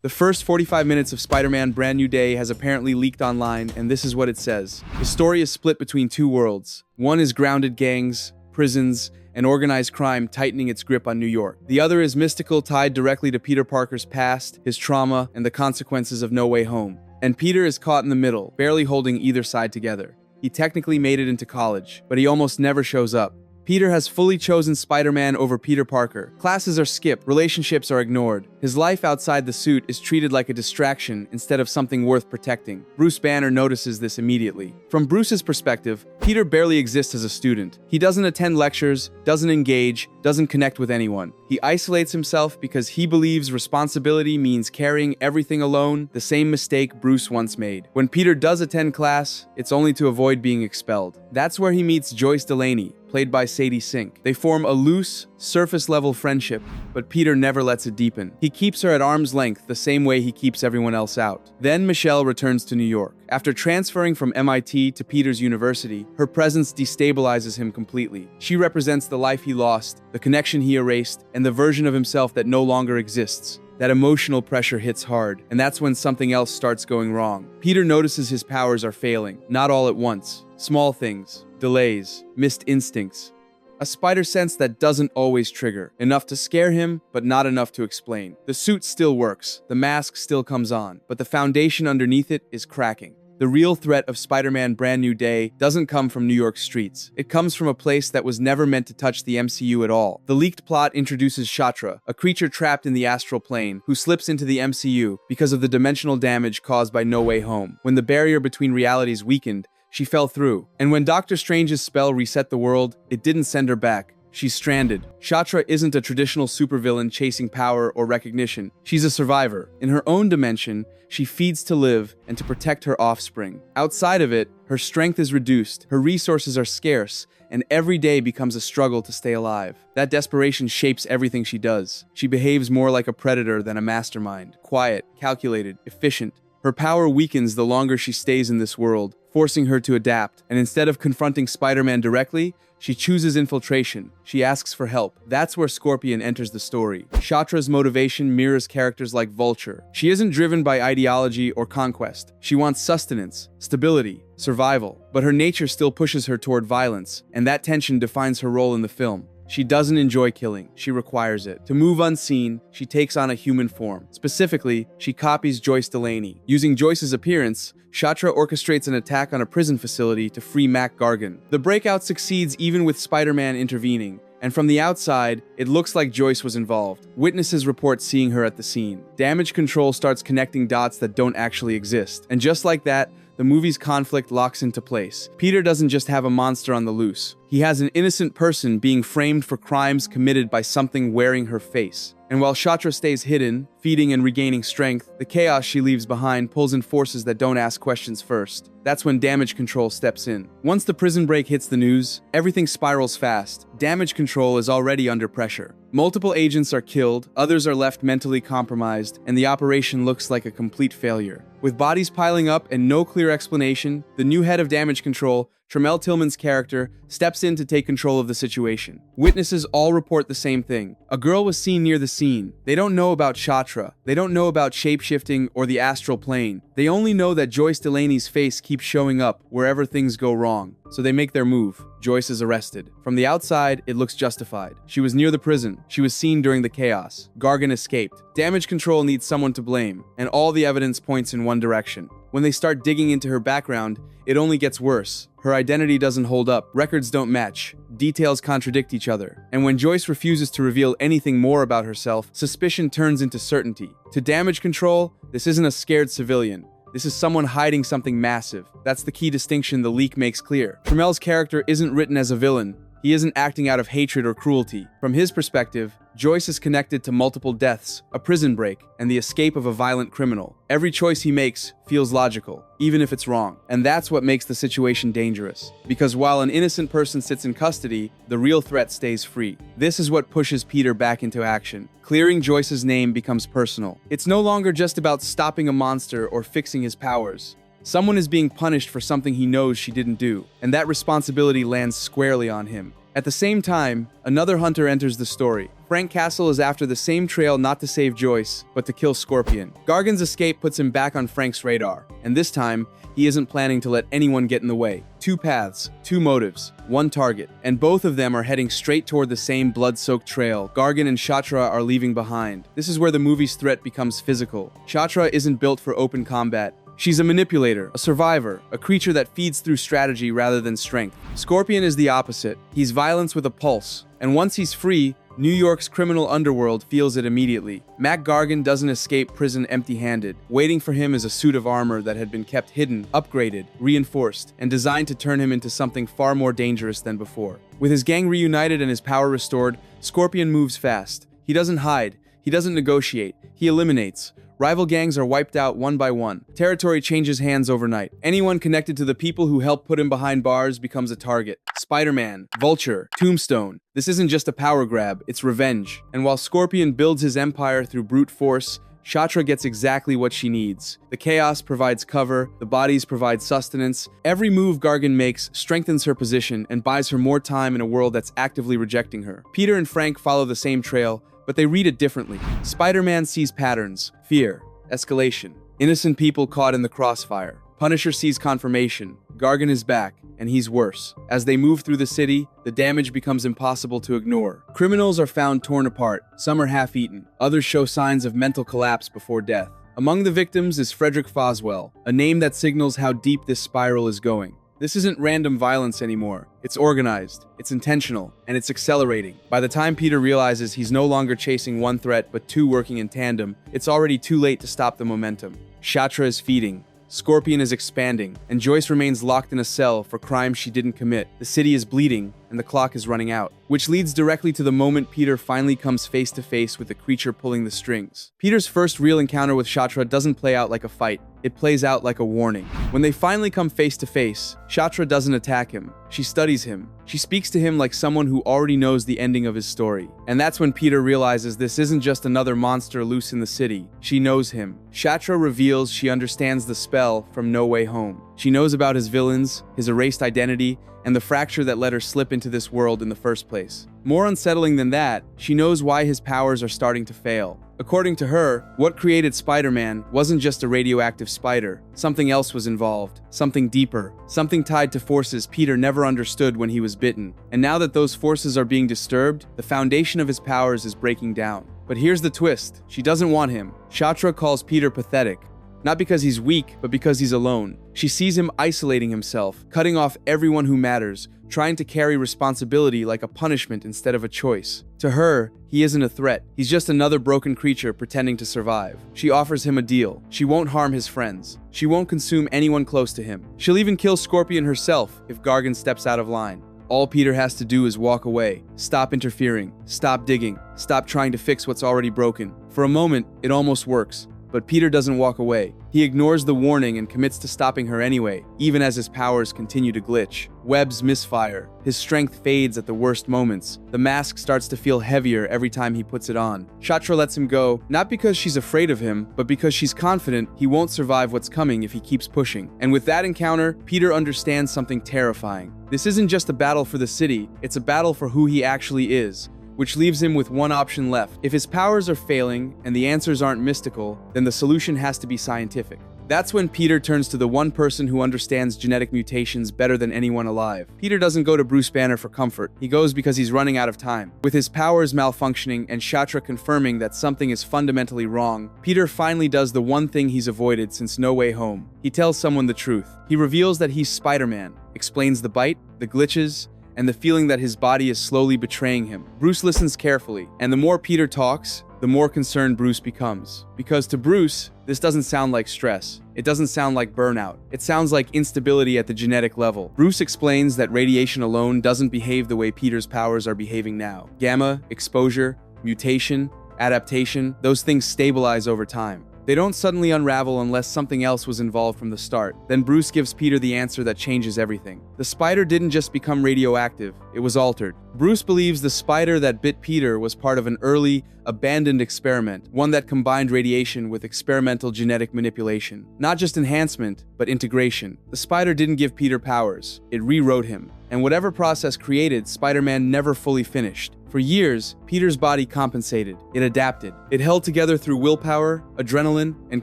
The first 45 minutes of Spider-Man Brand New Day has apparently leaked online, and this is what it says. The story is split between two worlds. One is grounded gangs, prisons, and organized crime tightening its grip on New York. The other is mystical, tied directly to Peter Parker's past, his trauma, and the consequences of No Way Home. And Peter is caught in the middle, barely holding either side together. He technically made it into college, but he almost never shows up. Peter has fully chosen Spider-Man over Peter Parker. Classes are skipped, relationships are ignored. His life outside the suit is treated like a distraction instead of something worth protecting. Bruce Banner notices this immediately. From Bruce's perspective, Peter barely exists as a student. He doesn't attend lectures, doesn't engage, doesn't connect with anyone. He isolates himself because he believes responsibility means carrying everything alone, the same mistake Bruce once made. When Peter does attend class, it's only to avoid being expelled. That's where he meets Joyce Delaney, played by Sadie Sink. They form a loose, surface-level friendship, but Peter never lets it deepen. He keeps her at arm's length the same way he keeps everyone else out. Then Michelle returns to New York. After transferring from MIT to Peter's university, her presence destabilizes him completely. She represents the life he lost, the connection he erased, and the version of himself that no longer exists. That emotional pressure hits hard, and that's when something else starts going wrong. Peter notices his powers are failing, not all at once. Small things, delays, missed instincts. A spider sense that doesn't always trigger. Enough to scare him, but not enough to explain. The suit still works, the mask still comes on, but the foundation underneath it is cracking. The real threat of Spider-Man Brand New Day doesn't come from New York streets. It comes from a place that was never meant to touch the MCU at all. The leaked plot introduces Shatra, a creature trapped in the astral plane, who slips into the MCU because of the dimensional damage caused by No Way Home. When the barrier between realities weakened, she fell through. And when Doctor Strange's spell reset the world, it didn't send her back. She's stranded. Shatra isn't a traditional supervillain chasing power or recognition. She's a survivor. In her own dimension, she feeds to live and to protect her offspring. Outside of it, her strength is reduced, her resources are scarce, and every day becomes a struggle to stay alive. That desperation shapes everything she does. She behaves more like a predator than a mastermind. Quiet, calculated, efficient. Her power weakens the longer she stays in this world, forcing her to adapt. And instead of confronting Spider-Man directly, she chooses infiltration. She asks for help. That's where Scorpion enters the story. Shatra's motivation mirrors characters like Vulture. She isn't driven by ideology or conquest. She wants sustenance, stability, survival. But her nature still pushes her toward violence, and that tension defines her role in the film. She doesn't enjoy killing, she requires it. To move unseen, she takes on a human form. Specifically, she copies Joyce Delaney. Using Joyce's appearance, Shatra orchestrates an attack on a prison facility to free Mac Gargan. The breakout succeeds even with Spider-Man intervening, and from the outside, it looks like Joyce was involved. Witnesses report seeing her at the scene. Damage control starts connecting dots that don't actually exist. And just like that, the movie's conflict locks into place. Peter doesn't just have a monster on the loose. He has an innocent person being framed for crimes committed by something wearing her face. And while Shatra stays hidden, feeding and regaining strength, the chaos she leaves behind pulls in forces that don't ask questions first. That's when damage control steps in. Once the prison break hits the news, everything spirals fast. Damage control is already under pressure. Multiple agents are killed, others are left mentally compromised, and the operation looks like a complete failure. With bodies piling up and no clear explanation, the new head of damage control, Tremel Tillman's character, steps in to take control of the situation. Witnesses all report the same thing. A girl was seen near the scene. They don't know about Shatra. They don't know about shapeshifting or the astral plane. They only know that Joyce Delaney's face keeps showing up wherever things go wrong. So they make their move. Joyce is arrested. From the outside, it looks justified. She was near the prison. She was seen during the chaos. Gargan escaped. Damage control needs someone to blame, and all the evidence points in one direction. When they start digging into her background, it only gets worse. Her identity doesn't hold up, records don't match, details contradict each other. And when Joyce refuses to reveal anything more about herself, suspicion turns into certainty. To damage control, this isn't a scared civilian. This is someone hiding something massive. That's the key distinction the leak makes clear. Tremel's character isn't written as a villain. He isn't acting out of hatred or cruelty. From his perspective, Joyce is connected to multiple deaths, a prison break, and the escape of a violent criminal. Every choice he makes feels logical, even if it's wrong. And that's what makes the situation dangerous. Because while an innocent person sits in custody, the real threat stays free. This is what pushes Peter back into action. Clearing Joyce's name becomes personal. It's no longer just about stopping a monster or fixing his powers. Someone is being punished for something he knows she didn't do, and that responsibility lands squarely on him. At the same time, another hunter enters the story. Frank Castle is after the same trail, not to save Joyce, but to kill Scorpion. Gargan's escape puts him back on Frank's radar, and this time, he isn't planning to let anyone get in the way. Two paths, two motives, one target, and both of them are heading straight toward the same blood-soaked trail Gargan and Shatra are leaving behind. This is where the movie's threat becomes physical. Shatra isn't built for open combat. She's a manipulator, a survivor, a creature that feeds through strategy rather than strength. Scorpion is the opposite. He's violence with a pulse, and once he's free, New York's criminal underworld feels it immediately. Mac Gargan doesn't escape prison empty-handed. Waiting for him is a suit of armor that had been kept hidden, upgraded, reinforced, and designed to turn him into something far more dangerous than before. With his gang reunited and his power restored, Scorpion moves fast. He doesn't hide. He doesn't negotiate. He eliminates. Rival gangs are wiped out one by one. Territory changes hands overnight. Anyone connected to the people who helped put him behind bars becomes a target. Spider-Man, Vulture, Tombstone. This isn't just a power grab, it's revenge. And while Scorpion builds his empire through brute force, Shatra gets exactly what she needs. The chaos provides cover, the bodies provide sustenance. Every move Gargan makes strengthens her position and buys her more time in a world that's actively rejecting her. Peter and Frank follow the same trail, but they read it differently. Spider-Man sees patterns, fear, escalation, innocent people caught in the crossfire. Punisher sees confirmation. Gargan is back, and he's worse. As they move through the city, the damage becomes impossible to ignore. Criminals are found torn apart. Some are half-eaten. Others show signs of mental collapse before death. Among the victims is Frederick Foswell, a name that signals how deep this spiral is going. This isn't random violence anymore. It's organized, it's intentional, and it's accelerating. By the time Peter realizes he's no longer chasing one threat, but two working in tandem, it's already too late to stop the momentum. Shatra is feeding. Scorpion is expanding, and Joyce remains locked in a cell for crimes she didn't commit. The city is bleeding, and the clock is running out. Which leads directly to the moment Peter finally comes face to face with the creature pulling the strings. Peter's first real encounter with Shatra doesn't play out like a fight. It plays out like a warning. When they finally come face to face, Shatra doesn't attack him. She studies him. She speaks to him like someone who already knows the ending of his story. And that's when Peter realizes this isn't just another monster loose in the city. She knows him. Shatra reveals she understands the spell from No Way Home. She knows about his villains, his erased identity, and the fracture that let her slip into this world in the first place. More unsettling than that, she knows why his powers are starting to fail. According to her, what created Spider-Man wasn't just a radioactive spider. Something else was involved. Something deeper. Something tied to forces Peter never understood when he was bitten. And now that those forces are being disturbed, the foundation of his powers is breaking down. But here's the twist. She doesn't want him. Shatra calls Peter pathetic. Not because he's weak, but because he's alone. She sees him isolating himself, cutting off everyone who matters, trying to carry responsibility like a punishment instead of a choice. To her, he isn't a threat. He's just another broken creature pretending to survive. She offers him a deal. She won't harm his friends. She won't consume anyone close to him. She'll even kill Scorpion herself if Gargan steps out of line. All Peter has to do is walk away, stop interfering, stop digging, stop trying to fix what's already broken. For a moment, it almost works. But Peter doesn't walk away. He ignores the warning and commits to stopping her anyway, even as his powers continue to glitch. Webs misfire. His strength fades at the worst moments. The mask starts to feel heavier every time he puts it on. Shatra lets him go, not because she's afraid of him, but because she's confident he won't survive what's coming if he keeps pushing. And with that encounter, Peter understands something terrifying. This isn't just a battle for the city, it's a battle for who he actually is. Which leaves him with one option left. If his powers are failing and the answers aren't mystical, then the solution has to be scientific. That's when Peter turns to the one person who understands genetic mutations better than anyone alive. Peter doesn't go to Bruce Banner for comfort. He goes because he's running out of time. With his powers malfunctioning and Shatra confirming that something is fundamentally wrong, Peter finally does the one thing he's avoided since No Way Home. He tells someone the truth. He reveals that he's Spider-Man, explains the bite, the glitches, and the feeling that his body is slowly betraying him. Bruce listens carefully, and the more Peter talks, the more concerned Bruce becomes. Because to Bruce, this doesn't sound like stress. It doesn't sound like burnout. It sounds like instability at the genetic level. Bruce explains that radiation alone doesn't behave the way Peter's powers are behaving now. Gamma, exposure, mutation, adaptation, those things stabilize over time. They don't suddenly unravel unless something else was involved from the start. Then Bruce gives Peter the answer that changes everything. The spider didn't just become radioactive, it was altered. Bruce believes the spider that bit Peter was part of an early, abandoned experiment, one that combined radiation with experimental genetic manipulation. Not just enhancement, but integration. The spider didn't give Peter powers, it rewrote him. And whatever process created, Spider-Man never fully finished. For years, Peter's body compensated. It adapted. It held together through willpower, adrenaline, and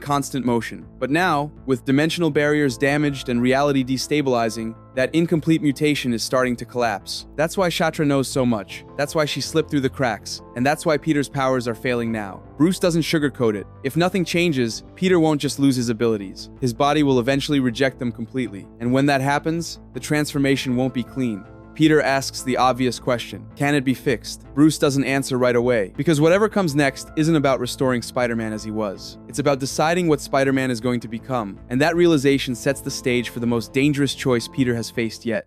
constant motion. But now, with dimensional barriers damaged and reality destabilizing, that incomplete mutation is starting to collapse. That's why Shatra knows so much. That's why she slipped through the cracks. And that's why Peter's powers are failing now. Bruce doesn't sugarcoat it. If nothing changes, Peter won't just lose his abilities. His body will eventually reject them completely. And when that happens, the transformation won't be clean. Peter asks the obvious question, can it be fixed? Bruce doesn't answer right away, because whatever comes next isn't about restoring Spider-Man as he was. It's about deciding what Spider-Man is going to become, and that realization sets the stage for the most dangerous choice Peter has faced yet.